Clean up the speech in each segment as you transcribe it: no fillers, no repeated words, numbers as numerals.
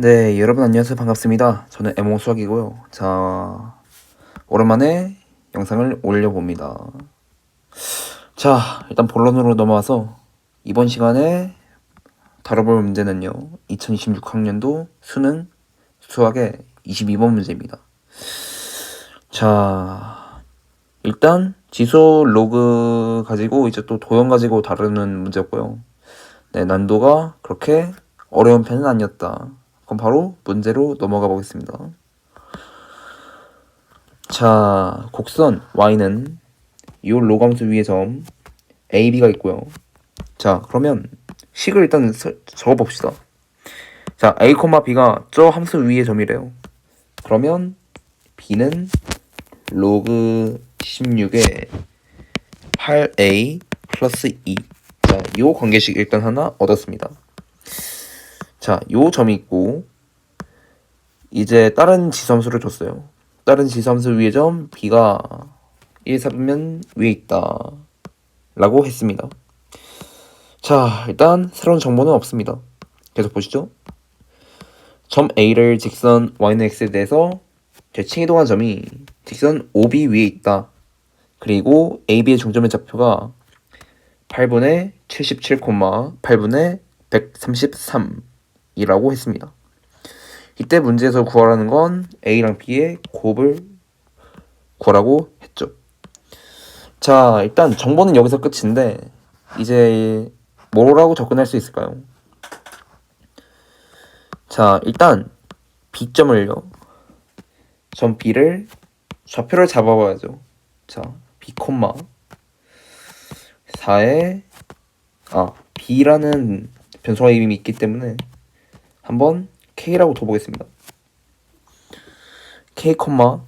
네, 여러분 안녕하세요. 반갑습니다. 저는 에몽수학이고요. 자, 오랜만에 영상을 올려봅니다. 자, 일단 본론으로 넘어와서 이번 시간에 다뤄볼 문제는요. 2026학년도 수능 수학의 22번 문제입니다. 자, 일단 지수 로그 가지고 이제 또 도형 가지고 다루는 문제였고요. 네, 난도가 그렇게 어려운 편은 아니었다. 그럼 바로 문제로 넘어가 보겠습니다. 자, 곡선 y는 이 로감수 위의 점 AB가 있고요. 자, 그러면 식을 일단 적어봅시다. 자, A, B가 저 함수 위의 점이래요. 그러면 B는 로그 16에 8A 플러스 2. 자, 요 관계식 일단 하나 얻었습니다. 자, 요 점이 있고 이제 다른 지수함수를 줬어요. 다른 지수함수 위의 점 B가 1, 4면 위에 있다 라고 했습니다. 자, 일단 새로운 정보는 없습니다. 계속 보시죠. 점 A를 직선 y는 x에 대해서 대칭 이동한 점이 직선 OB 위에 있다. 그리고 AB의 중점의 좌표가 8분의 77, 8분의 133 이라고 했습니다. 이때 문제에서 구하라는 건 A랑 B의 곱을 구하라고 했죠. 자, 일단 정보는 여기서 끝인데 이제 뭐라고 접근할 수 있을까요? 자, 일단 B점을요. 점 B를 좌표를 잡아봐야죠. 자, B, 4에 B라는 변수가 이미 있기 때문에 한번 K라고 둬보겠습니다. K, 4에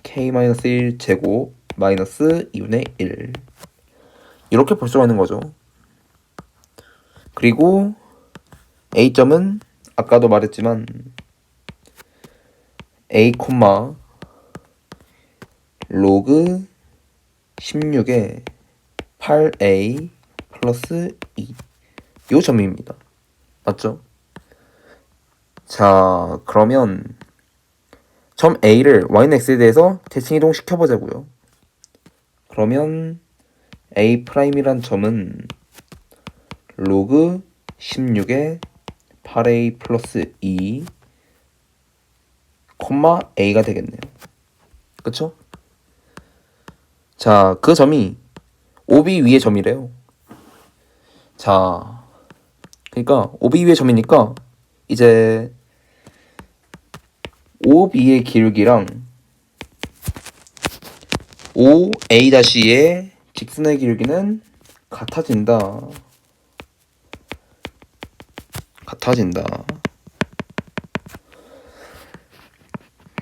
K-1 제곱 마이너스 2분의 1 이렇게 볼 수가 있는 거죠. 그리고 A점은 아까도 말했지만 A, 로그 16에 8A 플러스 2 요 점입니다. 맞죠? 자, 그러면 점 A를 y는 x에 대해서 대칭 이동 시켜보자고요. 그러면 A'이란 점은 로그 16에 8A 플러스 2 A가 되겠네요. 그쵸? 자, 그 점이 OB 위의 점이래요. 자, 그러니까 OB 위의 점이니까 이제 OB의 기울기랑 OA-의 직선의 기울기는 같아진다.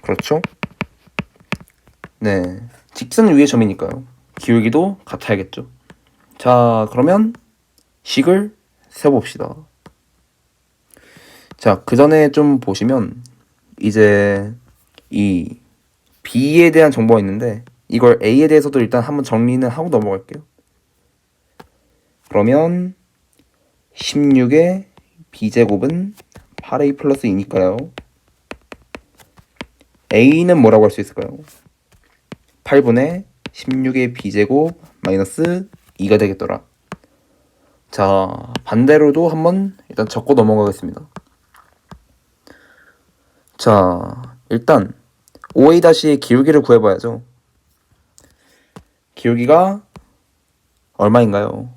그렇죠? 네, 직선 위의 점이니까요. 기울기도 같아야겠죠. 자, 그러면 식을 세워봅시다. 자, 그 전에 좀 보시면 이제 이 B에 대한 정보가 있는데 이걸 A에 대해서도 일단 한번 정리는 하고 넘어갈게요. 그러면 16의 B제곱은 8A 플러스 2니까요. A는 뭐라고 할 수 있을까요? 8분의 16의 B제곱 마이너스 2가 되겠더라. 자, 반대로도 한번 일단 적고 넘어가겠습니다. 자, 일단 OA-의 기울기를 구해봐야죠. 기울기가 얼마인가요?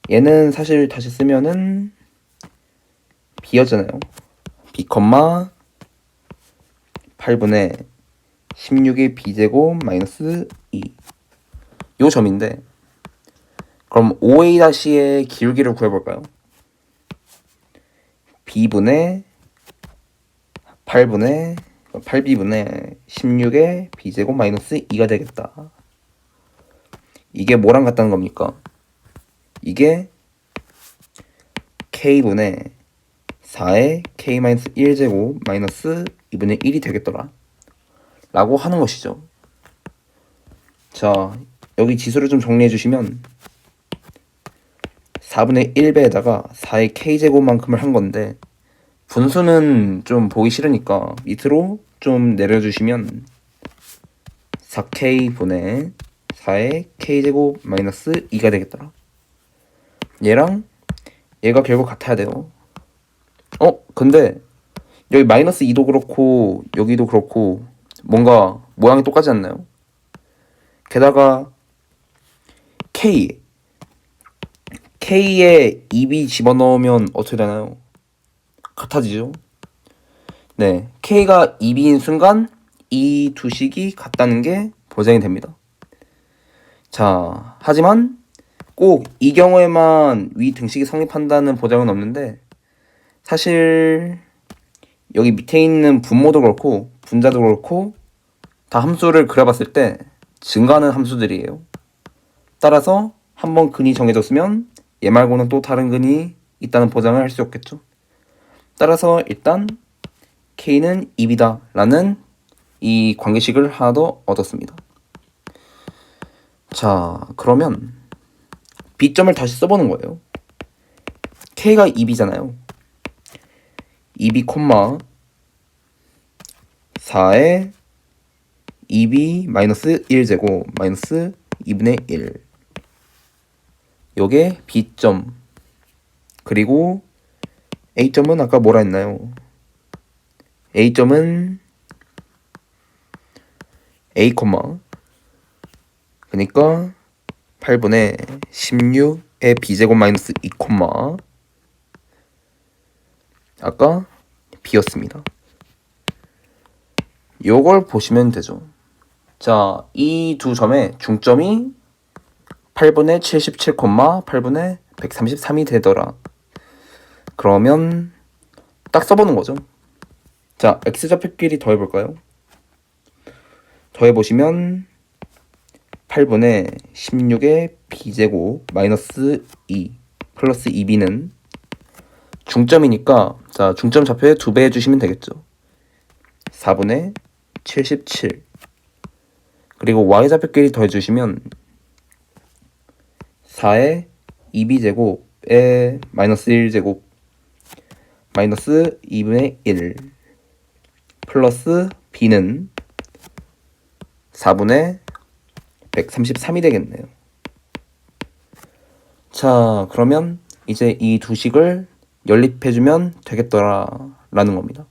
얘는 사실 다시 쓰면은 B였잖아요. B, 8분의 16의 B제곱 마이너스 2 요 점인데 그럼 OA-의 기울기를 구해볼까요? B분의 8B분의 16의 B제곱 마이너스 2가 되겠다. 이게 뭐랑 같다는 겁니까? 이게 K분의 4의 K-1제곱 마이너스 2분의 1이 되겠더라 라고 하는 것이죠. 자, 여기 지수를 좀 정리해 주시면 4분의 1배에다가 4의 k제곱만큼을 한 건데 분수는 좀 보기 싫으니까 밑으로 좀 내려주시면 4k분의 4의 k제곱 마이너스 2가 되겠더라. 얘랑 얘가 결국 같아야 돼요. 근데 여기 마이너스 2도 그렇고 여기도 그렇고 뭔가 모양이 똑같지 않나요? 게다가 K에 2b 집어넣으면 어떻게 되나요? 같아지죠? 네, K가 2b인 순간 이 두 식이 같다는 게 보장이 됩니다. 자, 하지만 꼭 이 경우에만 위 등식이 성립한다는 보장은 없는데 사실 여기 밑에 있는 분모도 그렇고 분자도 그렇고 다 함수를 그려봤을 때 증가하는 함수들이에요. 따라서 한번 근이 정해졌으면 얘 말고는 또 다른 근이 있다는 보장을 할 수 없겠죠. 따라서 일단 K는 2b다 라는 이 관계식을 하나 더 얻었습니다. 자, 그러면 B점을 다시 써보는 거예요. K가 2b잖아요. 2b, 4에 2b 마이너스 1제곱 마이너스 2분의 1 요게 B점. 그리고 A점은 아까 뭐라 했나요? A점은 A, 그러니까 8분의 16의 B제곱 마이너스 2, 아까 B였습니다. 요걸 보시면 되죠. 자, 이 두 점의 중점이 8분의 77, 8분의 133이 되더라. 그러면 딱 써보는 거죠. 자, x좌표끼리 더해볼까요? 더해보시면 8분의 16의 b제곱 마이너스 2 플러스 2b는 중점이니까 자, 중점 좌표에 2배 해주시면 되겠죠. 4분의 77 그리고 y좌표끼리 더해주시면 4의 2b제곱에 마이너스 1제곱 마이너스 2분의 1 플러스 b는 4분의 133이 되겠네요. 자, 그러면 이제 이 두 식을 연립해주면 되겠더라 라는 겁니다.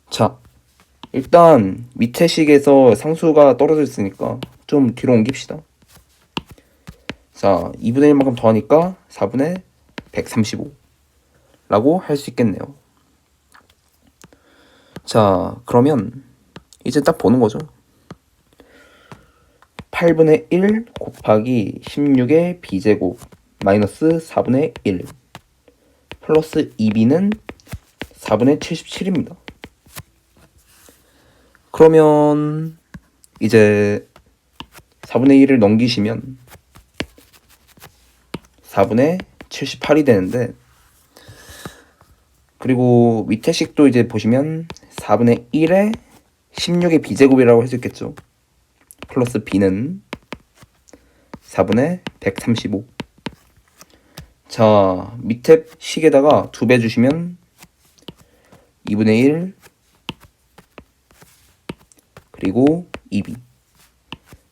자, 일단 밑에 식에서 상수가 떨어져 있으니까 좀 뒤로 옮깁시다. 자, 2분의 1만큼 더하니까 4분의 135 라고 할 수 있겠네요. 자, 그러면 이제 딱 보는 거죠. 8분의 1 곱하기 16의 b제곱 마이너스 4분의 1 플러스 2b는 4분의 77입니다. 그러면 이제 4분의 1을 넘기시면 4분의 78이 되는데 그리고 밑에 식도 이제 보시면 4분의 1에 16의 b제곱이라고 할 수 있겠죠. 플러스 b는 4분의 135. 자, 밑에 식에다가 2배 주시면 2분의 1 그리고 2b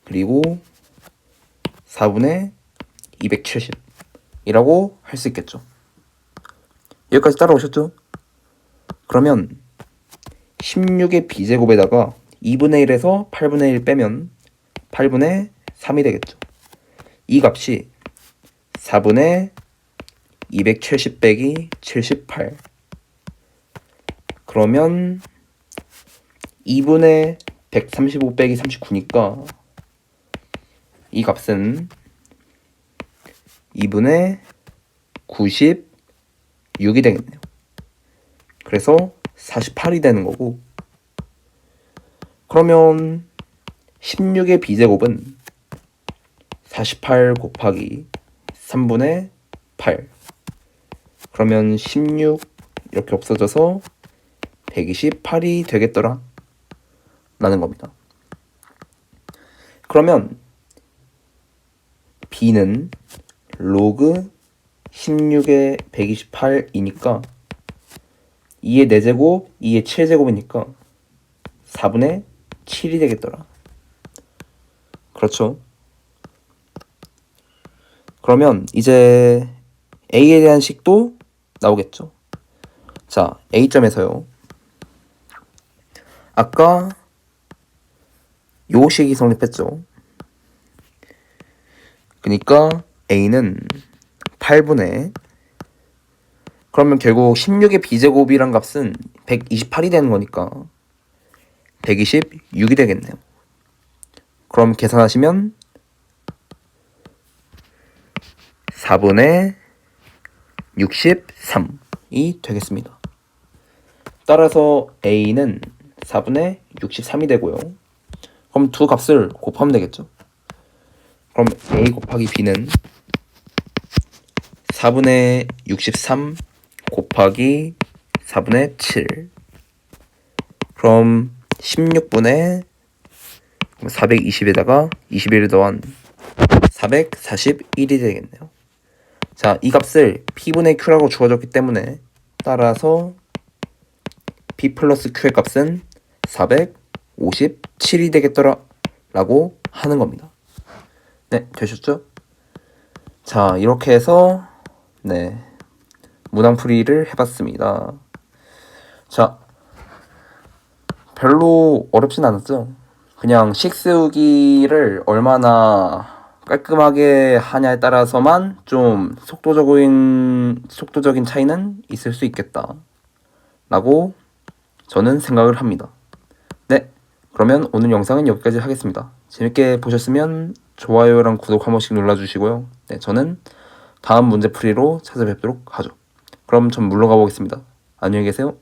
그리고 4분의 270 이라고 할 수 있겠죠. 여기까지 따라오셨죠? 그러면 16의 b제곱에다가 2분의 1에서 8분의 1 빼면 8분의 3이 되겠죠. 이 값이 4분의 270 빼기 78 그러면 2분의 135 빼기 39니까 이 값은 2분의 96이 되겠네요. 그래서 48이 되는 거고 그러면 16의 b제곱은 48 곱하기 3분의 8 그러면 16 이렇게 없어져서 128이 되겠더라 라는 겁니다. 그러면 b는 로그 16에 128이니까 2의 4제곱, 2의 7제곱이니까 4분의 7이 되겠더라. 그렇죠. 그러면 이제 a에 대한 식도 나오겠죠. 자, a점에서요. 아까 요 식이 성립했죠. 그러니까 a는 8분의, 그러면 결국 16의 b제곱이란 값은 128이 되는 거니까 126이 되겠네요. 그럼 계산하시면 4분의 63이 되겠습니다. 따라서 a는 4분의 63이 되고요. 그럼 두 값을 곱하면 되겠죠. 그럼 a 곱하기 b는 4분의 63 곱하기 4분의 7, 그럼 16분의 420에다가 21을 더한 441이 되겠네요. 자, 이 값을 p분의 q라고 주어졌기 때문에 따라서 p 플러스 q의 값은 457이 되겠더라 라고 하는 겁니다. 네, 되셨죠? 자, 이렇게 해서 네, 문항풀이를 해봤습니다. 자, 별로 어렵진 않았죠? 그냥 식 세우기를 얼마나 깔끔하게 하냐에 따라서만 좀 속도적인 차이는 있을 수 있겠다 라고 저는 생각을 합니다. 네, 그러면 오늘 영상은 여기까지 하겠습니다. 재밌게 보셨으면 좋아요랑 구독 한 번씩 눌러주시고요. 네, 저는 다음 문제풀이로 찾아뵙도록 하죠. 그럼 전 물러가 보겠습니다. 안녕히 계세요.